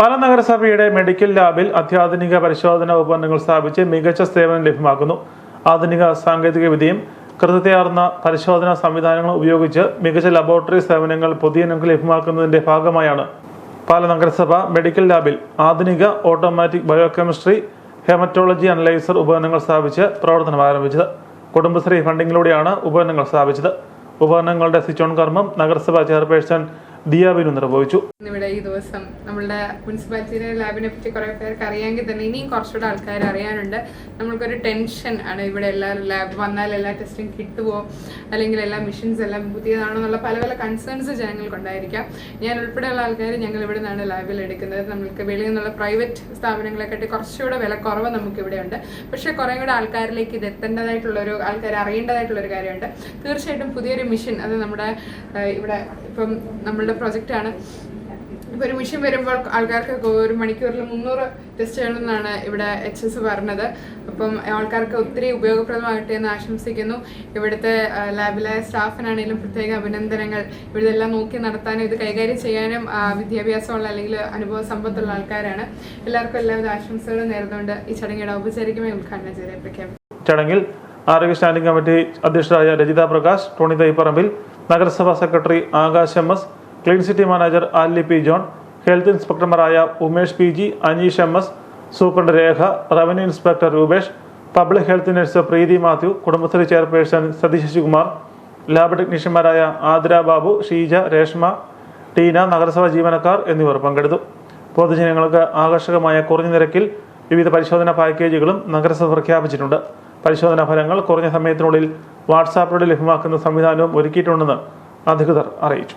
പാലാ നഗരസഭയുടെ മെഡിക്കൽ ലാബിൽ അത്യാധുനിക പരിശോധനാ ഉപകരണങ്ങൾ സ്ഥാപിച്ച് മികച്ച സേവനം ലഭ്യമാക്കുന്നു. ആധുനിക സാങ്കേതിക വിദ്യയും കൃത്യതയാർന്ന പരിശോധനാ സംവിധാനങ്ങളും ഉപയോഗിച്ച് മികച്ച ലബോറട്ടറി സേവനങ്ങൾ പൊതുജനങ്ങൾക്ക് ലഭ്യമാക്കുന്നതിന്റെ ഭാഗമായാണ് പാലാ നഗരസഭ മെഡിക്കൽ ലാബിൽ ആധുനിക ഓട്ടോമാറ്റിക് ബയോകെമിസ്ട്രി ഹെമറ്റോളജി അനലൈസർ ഉപകരണങ്ങൾ സ്ഥാപിച്ച് പ്രവർത്തനം ആരംഭിച്ചത്. കുടുംബശ്രീ ഫണ്ടിങ്ങിലൂടെയാണ് ഉപകരണങ്ങൾ സ്ഥാപിച്ചത്. ഉപകരണങ്ങളുടെ സ്വിച്ച് ഓൺ കർമ്മം നഗരസഭാ ചെയർപേഴ്സൺ ദിയ ബിനു നിർവഹിച്ചു. ഇവിടെ ഈ ദിവസം നമ്മളുടെ മുനിസിപ്പാലിറ്റിയിലെ ലാബിനെ പറ്റി കുറെ പേർക്ക് അറിയാമെങ്കിൽ തന്നെ ഇനിയും കുറച്ചുകൂടെ ആൾക്കാർ അറിയാനുണ്ട്. നമ്മൾക്കൊരു ടെൻഷൻ ആണ്, ഇവിടെ എല്ലാ ലാബ് വന്നാൽ എല്ലാ ടെസ്റ്റിംഗ് കിട്ടുമോ, അല്ലെങ്കിൽ എല്ലാ മെഷീൻസ് എല്ലാം പുതിയതാണോ എന്നുള്ള പല പല കൺസേൺസ് ജനങ്ങൾക്കുണ്ടായിരിക്കാം. ഞാൻ ഉൾപ്പെടെയുള്ള ആൾക്കാർ ഞങ്ങൾ ഇവിടെ നിന്നാണ് ലാബിൽ എടുക്കുന്നത്. നമ്മൾക്ക് വെളിയിൽ നിന്നുള്ള പ്രൈവറ്റ് സ്ഥാപനങ്ങളെക്കാട്ടി കുറച്ചുകൂടെ വില കുറവ് നമുക്കിവിടെ ഉണ്ട്. പക്ഷേ കുറേ കൂടെ ആൾക്കാരിലേക്ക് ഇത് എത്തേണ്ടതായിട്ടുള്ളൊരു ആൾക്കാർ അറിയേണ്ടതായിട്ടുള്ളൊരു കാര്യമുണ്ട്. തീർച്ചയായിട്ടും പുതിയൊരു മെഷീൻ അത് നമ്മുടെ ഇവിടെ ഇപ്പം നമ്മളുടെ പ്രൊജക്റ്റാണ്. ഇപ്പോൾ ഒരു മെഷീൻ വരുമ്പോൾ ആൾക്കാർക്ക് ഒരു മണിക്കൂറിൽ 300 ടെസ്റ്റ് ചെയ്യണമെന്നാണ് ഇവിടെ HS പറഞ്ഞത്. അപ്പം ആൾക്കാർക്ക് ഒത്തിരി ഉപയോഗപ്രദമാകട്ടെ എന്ന് ആശംസിക്കുന്നു. ഇവിടുത്തെ ലാബിലെ സ്റ്റാഫിനാണെങ്കിലും പ്രത്യേക അഭിനന്ദനങ്ങൾ. ഇവിടെ എല്ലാം നോക്കി നടത്താനും ഇത് കൈകാര്യം ചെയ്യാനും വിദ്യാഭ്യാസമുള്ള അല്ലെങ്കിൽ അനുഭവ സമ്പത്തുള്ള ആൾക്കാരാണ്. എല്ലാവർക്കും എല്ലാവിധ ആശംസകളും നേർന്നുകൊണ്ട് ഈ ചടങ്ങിയുടെ ഔപചാരികമായി ഉദ്ഘാടനം ചെയ്ത് പ്രഖ്യാപിച്ചു. ചടങ്ങിൽ ആരോഗ്യ സ്റ്റാൻഡിംഗ് കമ്മിറ്റി അധ്യക്ഷരായ രജിത പ്രകാശ്, ടോണി തൈപ്പറമ്പിൽ, നഗരസഭാ secretary Akash MS, clean city manager Aali P John, health ഇൻസ്പെക്ടർമാരായ Umesh PG, Aneesh MS, superintendent Rekha, revenue inspector Rupesh, public health nurse Preethi Mathew, Kudumbashree chairperson Satheesh Sasikumar, lab ടെക്നീഷ്യന്മാരായ ആതിര ബാബു, ഷീജ, രേഷ്മ, ടീന, നഗരസഭാ ജീവനക്കാർ എന്നിവർ പങ്കെടുത്തു. പൊതുജനങ്ങൾക്ക് ആകർഷകമായ കുറഞ്ഞ നിരക്കിൽ വിവിധ പരിശോധനാ പാക്കേജുകളും നഗരസഭ പ്രഖ്യാപിച്ചിട്ടുണ്ട്. പരിശോധനാ ഫലങ്ങൾ കുറഞ്ഞ സമയത്തിനുള്ളിൽ വാട്സാപ്പിലൂടെ ലഭ്യമാക്കുന്ന സംവിധാനവും ഒരുക്കിയിട്ടുണ്ടെന്ന് അധികൃതർ അറിയിച്ചു.